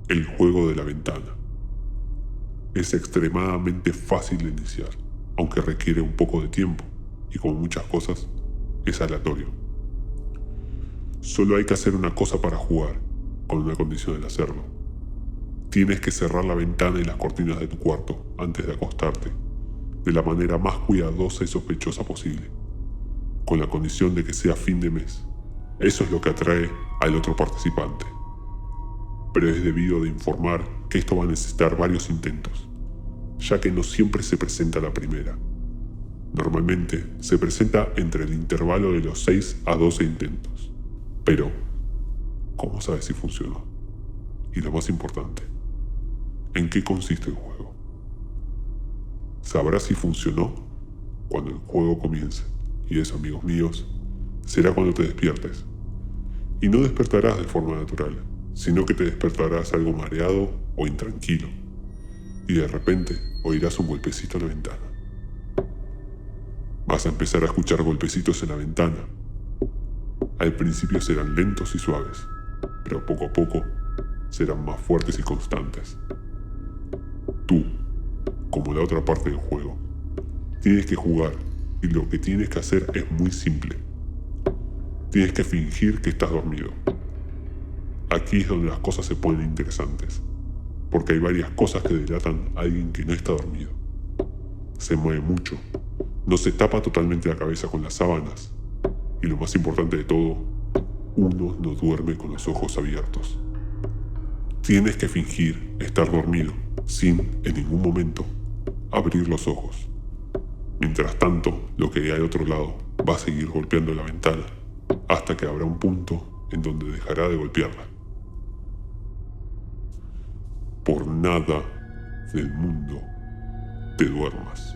El juego de la ventana. Es extremadamente fácil de iniciar, aunque requiere un poco de tiempo, y como muchas cosas, es aleatorio. Solo hay que hacer una cosa para jugar, con una condición de hacerlo. Tienes que cerrar la ventana y las cortinas de tu cuarto antes de acostarte, de la manera más cuidadosa y sospechosa posible, con la condición de que sea fin de mes. Eso es lo que atrae al otro participante. Pero es debido de informar que esto va a necesitar varios intentos, ya que no siempre se presenta la primera. Normalmente se presenta entre el intervalo de los 6 a 12 intentos. Pero, ¿cómo sabes si funcionó? Y lo más importante, ¿en qué consiste el juego? Sabrás si funcionó cuando el juego comience, y eso, amigos míos, será cuando te despiertes. Y no despertarás de forma natural, sino que te despertarás algo mareado o intranquilo, y de repente oirás un golpecito en la ventana. Vas a empezar a escuchar golpecitos en la ventana. Al principio serán lentos y suaves, pero poco a poco serán más fuertes y constantes. Tú, como la otra parte del juego, tienes que jugar, y lo que tienes que hacer es muy simple. Tienes que fingir que estás dormido. Aquí es donde las cosas se ponen interesantes, porque hay varias cosas que delatan a alguien que no está dormido. Se mueve mucho, no se tapa totalmente la cabeza con las sábanas, y lo más importante de todo, uno no duerme con los ojos abiertos. Tienes que fingir estar dormido, sin, en ningún momento, abrir los ojos. Mientras tanto, lo que hay al otro lado va a seguir golpeando la ventana, hasta que habrá un punto en donde dejará de golpearla. Por nada del mundo te duermas.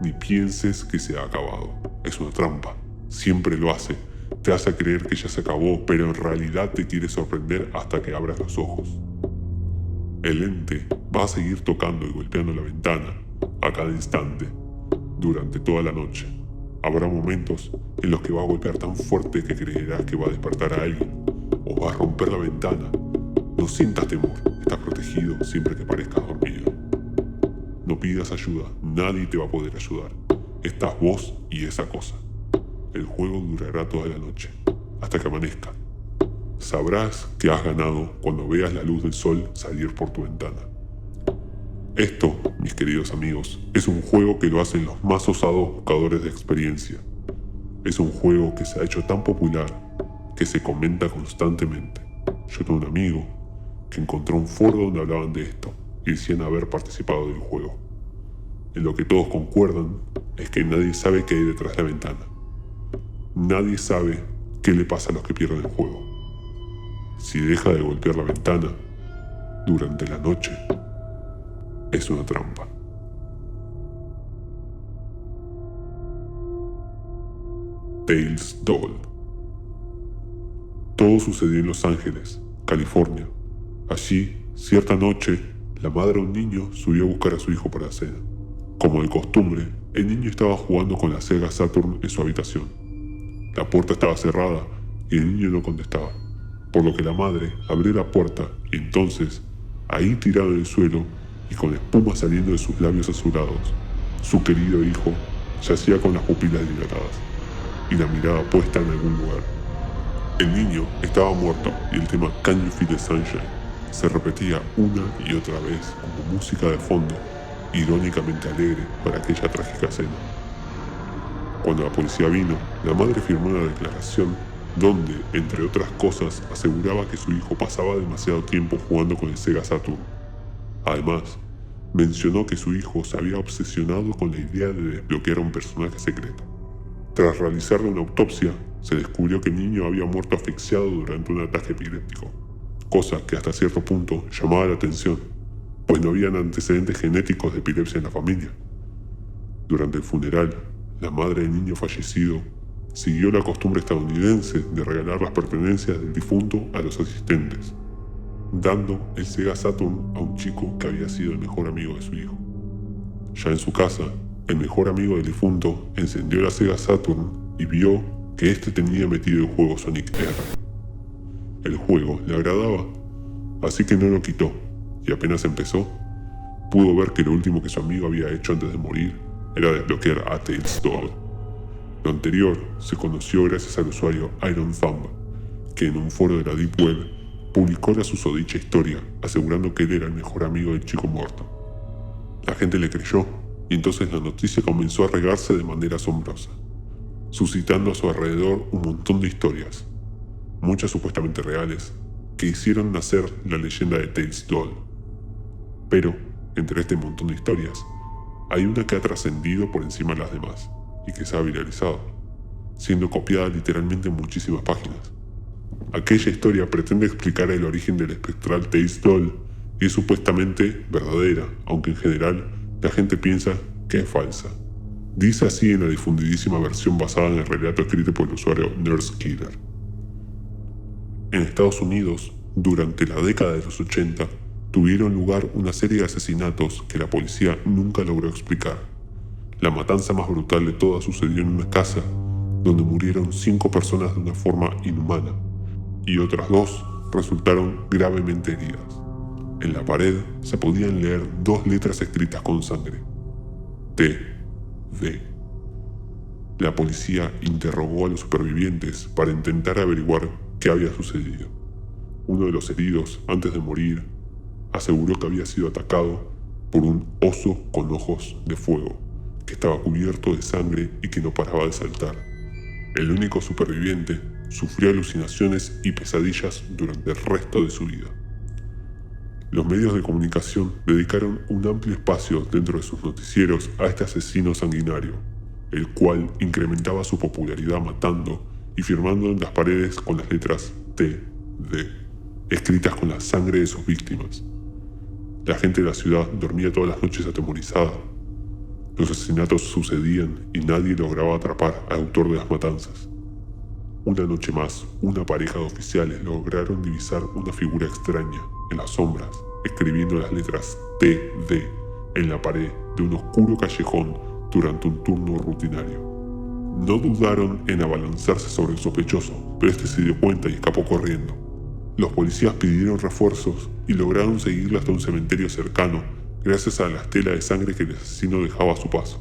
Ni pienses que se ha acabado. Es una trampa. Siempre lo hace. Te hace creer que ya se acabó, pero en realidad te quiere sorprender hasta que abras los ojos. El ente va a seguir tocando y golpeando la ventana a cada instante, durante toda la noche. Habrá momentos en los que va a golpear tan fuerte que creerás que va a despertar a alguien, o va a romper la ventana. No sientas temor, estás protegido siempre que parezcas dormido. No pidas ayuda, nadie te va a poder ayudar. Estás vos y esa cosa. El juego durará toda la noche, hasta que amanezca. Sabrás que has ganado cuando veas la luz del sol salir por tu ventana. Esto, mis queridos amigos, es un juego que lo hacen los más osados buscadores de experiencia. Es un juego que se ha hecho tan popular que se comenta constantemente. Yo tengo un amigo que encontró un foro donde hablaban de esto y decían haber participado del juego. En lo que todos concuerdan es que nadie sabe qué hay detrás de la ventana. Nadie sabe qué le pasa a los que pierden el juego. Si deja de golpear la ventana durante la noche, es una trampa. Tales Doll. Todo sucedió en Los Ángeles, California. Allí, cierta noche, la madre de un niño subió a buscar a su hijo para la cena. Como de costumbre, el niño estaba jugando con la Sega Saturn en su habitación. La puerta estaba cerrada y el niño no contestaba, por lo que la madre abrió la puerta y entonces, ahí tirado en el suelo y con espuma saliendo de sus labios azulados, su querido hijo yacía con las pupilas dilatadas y la mirada puesta en algún lugar. El niño estaba muerto y el tema Can You Feel the Sunshine se repetía una y otra vez como música de fondo, irónicamente alegre para aquella trágica escena. Cuando la policía vino, la madre firmó una declaración donde, entre otras cosas, aseguraba que su hijo pasaba demasiado tiempo jugando con el Sega Saturn. Además, mencionó que su hijo se había obsesionado con la idea de desbloquear a un personaje secreto. Tras realizarle una autopsia, se descubrió que el niño había muerto asfixiado durante un ataque epiléptico, cosa que hasta cierto punto llamaba la atención, pues no habían antecedentes genéticos de epilepsia en la familia. Durante el funeral, la madre del niño fallecido siguió la costumbre estadounidense de regalar las pertenencias del difunto a los asistentes, dando el Sega Saturn a un chico que había sido el mejor amigo de su hijo. Ya en su casa, el mejor amigo del difunto encendió la Sega Saturn y vio que este tenía metido el juego Sonic R. El juego le agradaba, así que no lo quitó, y apenas empezó, pudo ver que lo último que su amigo había hecho antes de morir era desbloquear a Tales Doll. Lo anterior se conoció gracias al usuario Iron Thumb, que en un foro de la Deep Web publicó la susodicha historia, asegurando que él era el mejor amigo del chico muerto. La gente le creyó, y entonces la noticia comenzó a regarse de manera asombrosa, suscitando a su alrededor un montón de historias, muchas supuestamente reales, que hicieron nacer la leyenda de Tales Doll. Pero, entre este montón de historias, hay una que ha trascendido por encima de las demás, y que se ha viralizado, siendo copiada literalmente en muchísimas páginas. Aquella historia pretende explicar el origen del espectral Tales Doll y es supuestamente verdadera, aunque en general la gente piensa que es falsa. Dice así en la difundidísima versión basada en el relato escrito por el usuario Nurse Killer. En Estados Unidos, durante la década de los 80, tuvieron lugar una serie de asesinatos que la policía nunca logró explicar. La matanza más brutal de todas sucedió en una casa, donde murieron 5 personas de una forma inhumana, y otras 2 resultaron gravemente heridas. En la pared se podían leer 2 letras escritas con sangre: T.D. La policía interrogó a los supervivientes para intentar averiguar qué había sucedido. Uno de los heridos, antes de morir, aseguró que había sido atacado por un oso con ojos de fuego, que estaba cubierto de sangre y que no paraba de saltar. El único superviviente sufrió alucinaciones y pesadillas durante el resto de su vida. Los medios de comunicación dedicaron un amplio espacio dentro de sus noticieros a este asesino sanguinario, el cual incrementaba su popularidad matando y firmando en las paredes con las letras T.D., escritas con la sangre de sus víctimas. La gente de la ciudad dormía todas las noches atemorizada. Los asesinatos sucedían y nadie lograba atrapar al autor de las matanzas. Una noche más, una pareja de oficiales lograron divisar una figura extraña en las sombras, escribiendo las letras T.D. en la pared de un oscuro callejón durante un turno rutinario. No dudaron en abalanzarse sobre el sospechoso, pero este se dio cuenta y escapó corriendo. Los policías pidieron refuerzos y lograron seguirlo hasta un cementerio cercano, gracias a la estela de sangre que el asesino dejaba a su paso.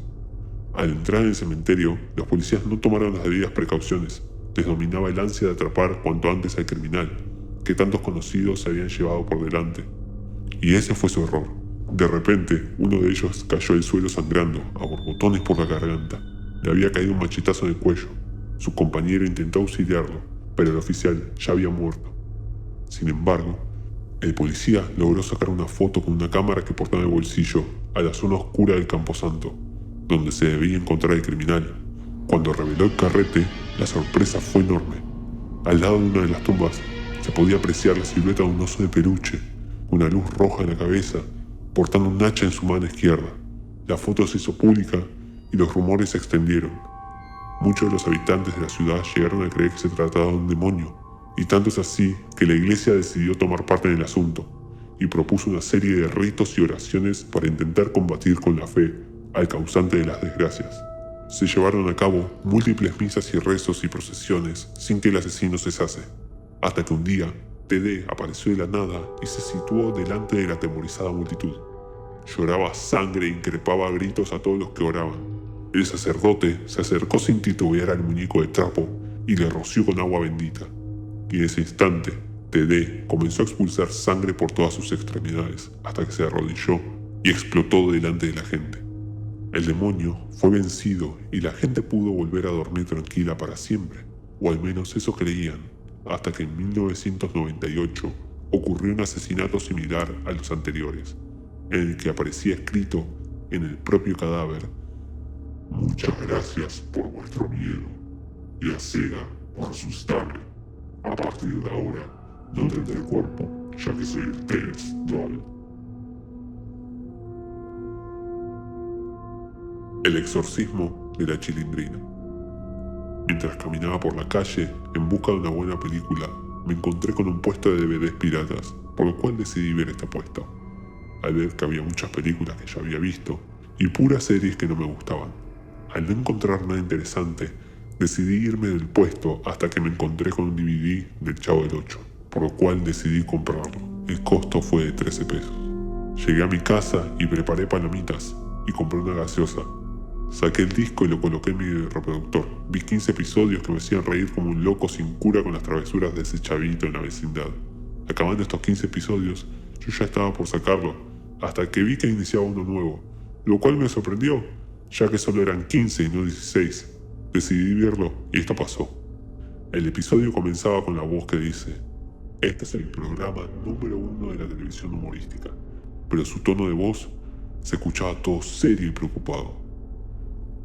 Al entrar en el cementerio, los policías no tomaron las debidas precauciones. Les dominaba el ansia de atrapar cuanto antes al criminal, que tantos conocidos se habían llevado por delante. Y ese fue su error. De repente, uno de ellos cayó al suelo sangrando, a borbotones por la garganta. Le había caído un machetazo en el cuello. Su compañero intentó auxiliarlo, pero el oficial ya había muerto. Sin embargo, el policía logró sacar una foto con una cámara que portaba en el bolsillo a la zona oscura del camposanto, donde se debía encontrar el criminal. Cuando reveló el carrete, la sorpresa fue enorme. Al lado de una de las tumbas se podía apreciar la silueta de un oso de peluche, una luz roja en la cabeza, portando un hacha en su mano izquierda. La foto se hizo pública y los rumores se extendieron. Muchos de los habitantes de la ciudad llegaron a creer que se trataba de un demonio, y tanto es así que la iglesia decidió tomar parte en el asunto y propuso una serie de ritos y oraciones para intentar combatir con la fe al causante de las desgracias. Se llevaron a cabo múltiples misas y rezos y procesiones sin que el asesino cesase, hasta que un día T.D. apareció de la nada y se situó delante de la atemorizada multitud. Lloraba sangre e increpaba a gritos a todos los que oraban. El sacerdote se acercó sin titubear al muñeco de trapo y le roció con agua bendita. Y en ese instante, T.D. comenzó a expulsar sangre por todas sus extremidades hasta que se arrodilló y explotó delante de la gente. El demonio fue vencido y la gente pudo volver a dormir tranquila para siempre, o al menos eso creían, hasta que en 1998 ocurrió un asesinato similar a los anteriores, en el que aparecía escrito en el propio cadáver: «Muchas gracias por vuestro miedo y a Sega por asustarme. A partir de ahora no tendré cuerpo, ya que soy el Tales Doll». El exorcismo de la chilindrina. Mientras caminaba por la calle en busca de una buena película, me encontré con un puesto de DVDs piratas, por lo cual decidí ver este puesto. Al ver que había muchas películas que ya había visto y puras series que no me gustaban. Al no encontrar nada interesante, decidí irme del puesto hasta que me encontré con un DVD del Chavo del Ocho, por lo cual decidí comprarlo. El costo fue de 13 pesos. Llegué a mi casa y preparé palomitas y compré una gaseosa. Saqué el disco y lo coloqué en mi reproductor. Vi 15 episodios que me hacían reír como un loco sin cura con las travesuras de ese chavito en la vecindad. Acabando estos 15 episodios, yo ya estaba por sacarlo, hasta que vi que iniciaba uno nuevo, lo cual me sorprendió, ya que solo eran 15 y no 16. Decidí verlo y esto pasó. El episodio comenzaba con la voz que dice: "Este es el programa número 1 de la televisión humorística", pero su tono de voz se escuchaba todo serio y preocupado.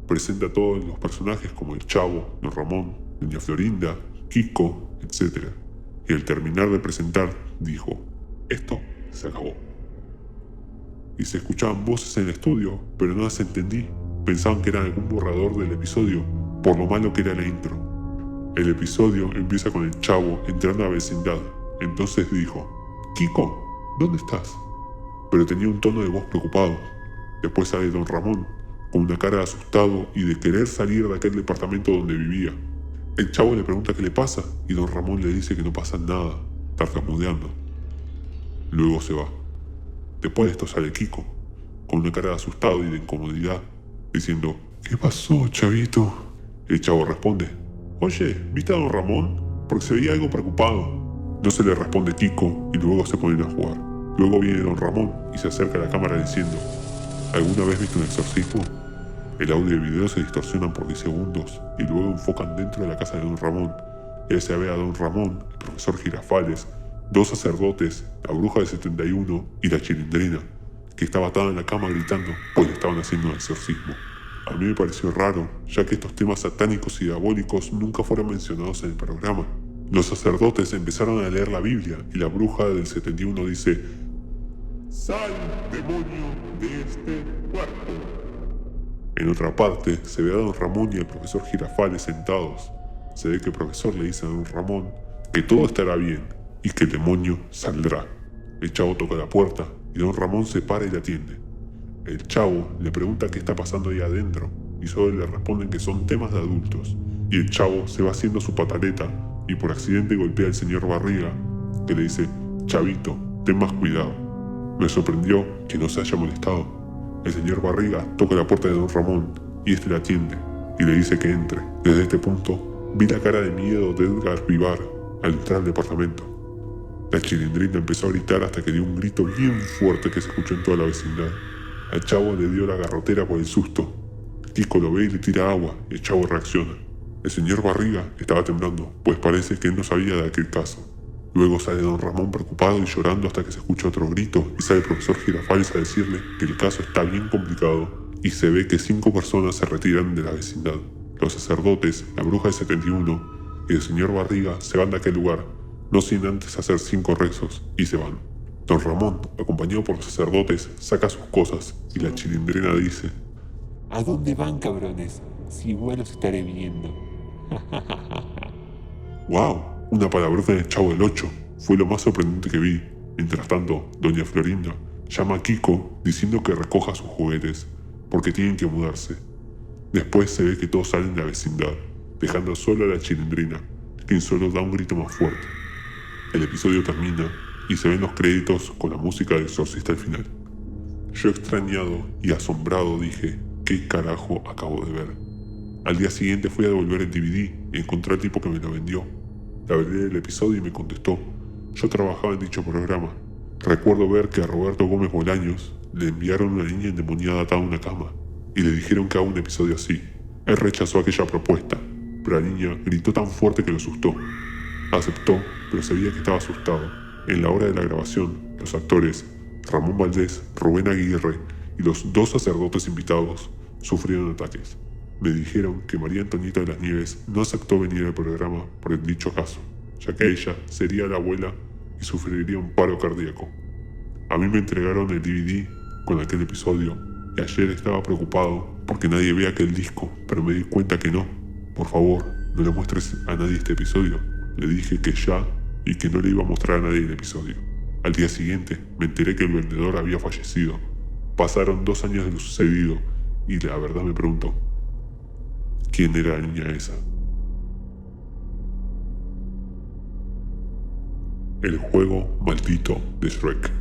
Presenta a todos los personajes como el Chavo, Don Ramón, Doña Florinda, Kiko, etc. Y al terminar de presentar, dijo: "Esto se acabó". Y se escuchaban voces en el estudio, pero no las entendí. Pensaban que era algún borrador del episodio, por lo malo que era la intro. El episodio empieza con el Chavo entrando a la vecindad. Entonces dijo: "Kiko, ¿dónde estás?". Pero tenía un tono de voz preocupado. Después sale Don Ramón, con una cara de asustado y de querer salir de aquel departamento donde vivía. El Chavo le pregunta qué le pasa y Don Ramón le dice que no pasa nada, tartamudeando. Luego se va. Después de esto sale Kiko, con una cara de asustado y de incomodidad, diciendo: "¿Qué pasó, chavito?". El Chavo responde: "Oye, ¿viste a Don Ramón? Porque se veía algo preocupado". No se le responde Kiko y luego se ponen a jugar. Luego viene Don Ramón y se acerca a la cámara diciendo: "¿Alguna vez viste un exorcismo?". El audio y el video se distorsionan por 10 segundos y luego enfocan dentro de la casa de Don Ramón. Y ahí se ve a Don Ramón, el profesor Girafales, 2 sacerdotes, la bruja de 71 y la Chilindrina, que estaba atada en la cama gritando, pues le estaban haciendo un exorcismo. A mí me pareció raro, ya que estos temas satánicos y diabólicos nunca fueron mencionados en el programa. Los sacerdotes empezaron a leer la Biblia y la bruja del 71 dice: "Sal, demonio, de este cuarto". En otra parte, se ve a Don Ramón y al profesor Girafales sentados. Se ve que el profesor le dice a Don Ramón que todo estará bien y que el demonio saldrá. El Chavo toca la puerta y Don Ramón se para y la atiende. El Chavo le pregunta qué está pasando ahí adentro y solo le responden que son temas de adultos. Y el Chavo se va haciendo su pataleta y por accidente golpea al señor Barriga, que le dice: "Chavito, ten más cuidado". Me sorprendió que no se haya molestado. El señor Barriga toca la puerta de Don Ramón y este la atiende y le dice que entre. Desde este punto vi la cara de miedo de Edgar Vivar al entrar al departamento. La Chilindrina empezó a gritar hasta que dio un grito bien fuerte que se escuchó en toda la vecindad. Al Chavo le dio la garrotera por el susto. Kiko lo ve y le tira agua y el Chavo reacciona. El señor Barriga estaba temblando, pues parece que él no sabía de aquel caso. Luego sale Don Ramón preocupado y llorando hasta que se escucha otro grito y sale el profesor Girafales a decirle que el caso está bien complicado y se ve que 5 personas se retiran de la vecindad. Los sacerdotes, la bruja del 71 y el señor Barriga se van de aquel lugar, no sin antes hacer 5 rezos, y se van. Don Ramón, acompañado por los sacerdotes, saca sus cosas y la Chilindrina dice: ¿A dónde van, cabrones? Si igual los estaré viendo. ¡Wow! Una palabrota del Chavo del 8 fue lo más sorprendente que vi. Mientras tanto, Doña Florinda llama a Kiko diciendo que recoja sus juguetes, porque tienen que mudarse. Después se ve que todos salen de la vecindad, dejando solo a la Chilindrina, quien solo da un grito más fuerte. El episodio termina y se ven los créditos con la música del exorcista al final. Yo extrañado y asombrado dije: ¿qué carajo acabo de ver? Al día siguiente fui a devolver el DVD y encontré al tipo que me lo vendió. Le hablé del episodio y me contestó. Yo trabajaba en dicho programa. Recuerdo ver que a Roberto Gómez Bolaños le enviaron una niña endemoniada atada a una cama y le dijeron que haga un episodio así. Él rechazó aquella propuesta, pero la niña gritó tan fuerte que lo asustó. Aceptó, pero se veía que estaba asustado. En la hora de la grabación, los actores Ramón Valdés, Rubén Aguirre y los 2 sacerdotes invitados sufrieron ataques. Me dijeron que María Antonieta de las Nieves no aceptó venir al programa por el dicho caso, ya que ella sería la abuela y sufriría un paro cardíaco. A mí me entregaron el DVD con aquel episodio y ayer estaba preocupado porque nadie vea aquel disco, pero me di cuenta que no. Por favor, no le muestres a nadie este episodio. Le dije que ya y que no le iba a mostrar a nadie el episodio. Al día siguiente me enteré que el vendedor había fallecido. Pasaron 2 años de lo sucedido y la verdad me pregunto: ¿quién era la niña esa? El juego maldito de Shrek.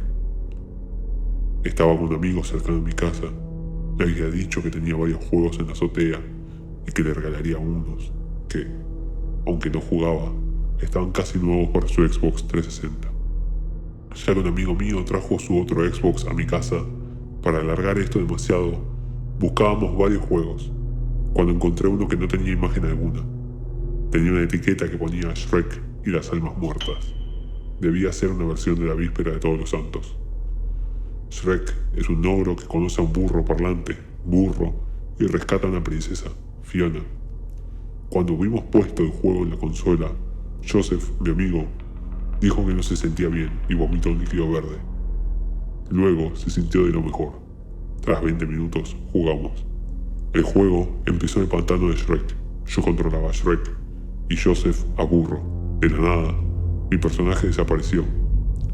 Estaba con un amigo cercano de mi casa. Le había dicho que tenía varios juegos en la azotea y que le regalaría unos que, aunque no jugaba, estaban casi nuevos para su Xbox 360. Ya que un amigo mío trajo su otro Xbox a mi casa, para alargar esto demasiado, buscábamos varios juegos, cuando encontré uno que no tenía imagen alguna. Tenía una etiqueta que ponía Shrek y las almas muertas. Debía ser una versión de la víspera de Todos los Santos. Shrek es un ogro que conoce a un burro parlante, Burro, y rescata a una princesa, Fiona. Cuando vimos puesto el juego en la consola, Joseph, mi amigo, dijo que no se sentía bien y vomitó un líquido verde. Luego se sintió de lo mejor. Tras 20 minutos, jugamos. El juego empezó en el pantano de Shrek. Yo controlaba a Shrek y Joseph a Burro. De la nada, mi personaje desapareció.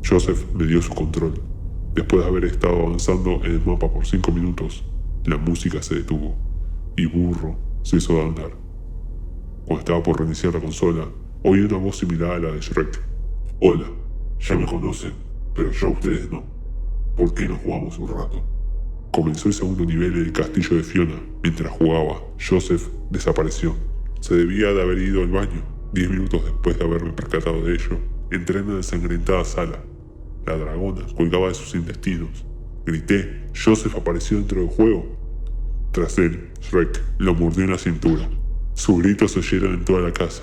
Joseph me dio su control. Después de haber estado avanzando en el mapa por 5 minutos, la música se detuvo y Burro se hizo de andar. Cuando estaba por reiniciar la consola, oí una voz similar a la de Shrek. Hola, ya me conocen, pero yo a ustedes no. ¿Por qué no jugamos un rato? Comenzó el segundo nivel en el castillo de Fiona. Mientras jugaba, Joseph desapareció. Se debía de haber ido al baño. 10 minutos después de haberme percatado de ello, entré en la ensangrentada sala. La dragona colgaba de sus intestinos. Grité. Joseph apareció dentro del juego. Tras él, Shrek lo mordió en la cintura. Sus gritos se oyeron en toda la casa.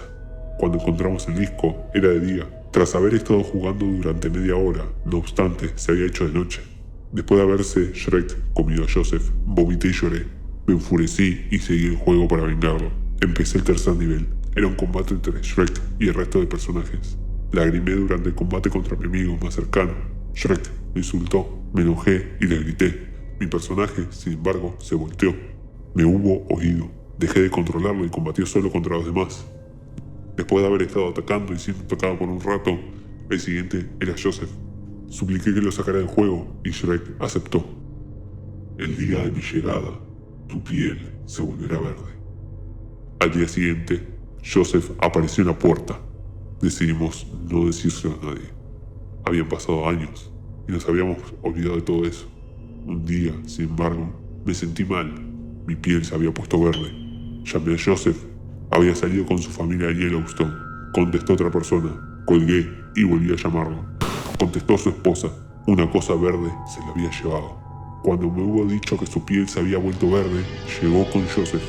Cuando encontramos el disco, era de día. Tras haber estado jugando durante media hora, no obstante, se había hecho de noche. Después de haberse Shrek comido a Joseph, vomité y lloré. Me enfurecí y seguí el juego para vengarlo. Empecé el tercer nivel. Era un combate entre Shrek y el resto de personajes. Lagrimé durante el combate contra mi amigo más cercano. Shrek me insultó, me enojé y le grité. Mi personaje, sin embargo, se volteó. Me hubo oído. Dejé de controlarlo y combatió solo contra los demás. Después de haber estado atacando y siendo atacado por un rato, el siguiente era Joseph. Supliqué que lo sacara del juego y Shrek aceptó. El día de mi llegada, tu piel se volverá verde. Al día siguiente, Joseph apareció en la puerta. Decidimos no decírselo a nadie. Habían pasado años y nos habíamos olvidado de todo eso. Un día, sin embargo, me sentí mal. Mi piel se había puesto verde. Llamé a Joseph. Había salido con su familia a Yellowstone. Contestó otra persona. Colgué y volví a llamarlo. Contestó su esposa. Una cosa verde se la había llevado. Cuando me hubo dicho que su piel se había vuelto verde, llegó con Joseph.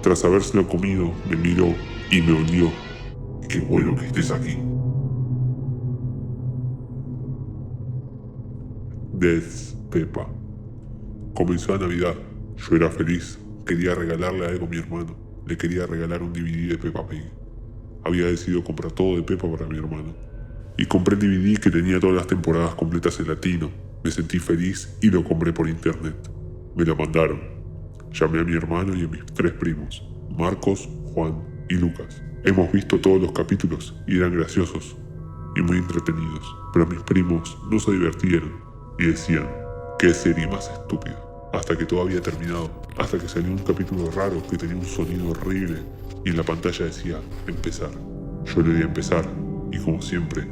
Tras habérselo comido, me miró y me olió. Qué bueno que estés aquí. Death Peppa. Comenzó la Navidad. Yo era feliz. Quería regalarle algo a mi hermano. Le quería regalar un DVD de Peppa Pig. Había decidido comprar todo de Peppa para mi hermano. Y compré el DVD que tenía todas las temporadas completas en latino. Me sentí feliz y lo compré por internet. Me lo mandaron. Llamé a mi hermano y a mis 3 primos, Marcos, Juan y Lucas. Hemos visto todos los capítulos y eran graciosos y muy entretenidos, pero mis primos no se divertieron y decían, qué serie más estúpida. Hasta que todo había terminado, hasta que salió un capítulo raro que tenía un sonido horrible y en la pantalla decía, empezar. Yo le di a empezar y como siempre,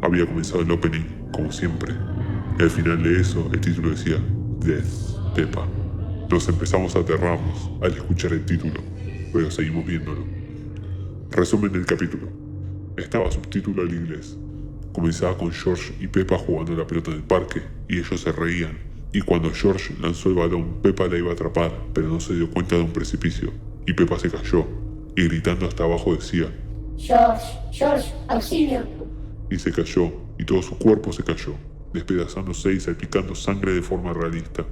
había comenzado el opening, como siempre. Y al final de eso, el título decía, Death Peppa. Nos empezamos a aterrarnos al escuchar el título, pero seguimos viéndolo. Resumen del capítulo. Estaba subtítulo al inglés. Comenzaba con George y Peppa jugando a la pelota en el parque y ellos se reían. Y cuando George lanzó el balón, Peppa la iba a atrapar, pero no se dio cuenta de un precipicio. Y Peppa se cayó, y gritando hasta abajo decía, George, auxilio. Y se cayó, y todo su cuerpo se cayó, despedazándose y salpicando sangre de forma realista.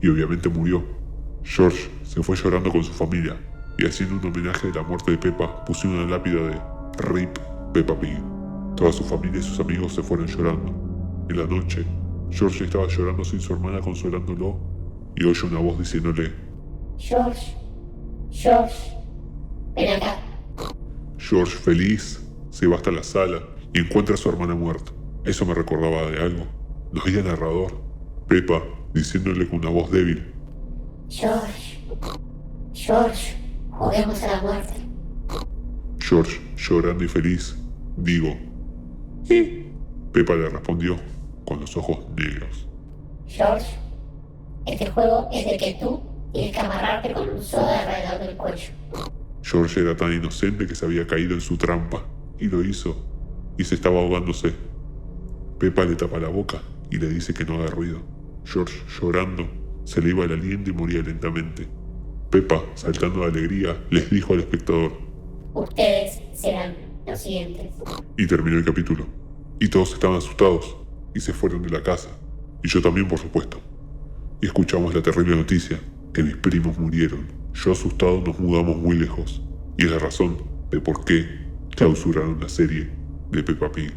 Y obviamente murió. George se fue llorando con su familia, y haciendo un homenaje de la muerte de Peppa, pusieron una lápida de RIP Peppa Pig. Toda su familia y sus amigos se fueron llorando. En la noche, George estaba llorando sin su hermana consolándolo, y oyó una voz diciéndole, George, ven acá. George, feliz, se va hasta la sala y encuentra a su hermana muerta. Eso me recordaba de algo. No había narrador. Peppa diciéndole con una voz débil, George, juguemos a la muerte. George, llorando y feliz, digo, Peppa le respondió, con los ojos negros. George, este juego es de que tú tienes que amarrarte con un soda alrededor del cuello. George era tan inocente que se había caído en su trampa, y lo hizo, y se estaba ahogándose. Peppa le tapa la boca y le dice que no haga ruido. George, llorando, se le iba el aliento y moría lentamente. Peppa, saltando de alegría, les dijo al espectador. Ustedes serán los siguientes. Y terminó el capítulo. Y todos estaban asustados, y se fueron de la casa. Y yo también, por supuesto. Y escuchamos la terrible noticia, que mis primos murieron. Yo asustado nos mudamos muy lejos. Y es la razón de por qué clausuraron la serie de Peppa Pig.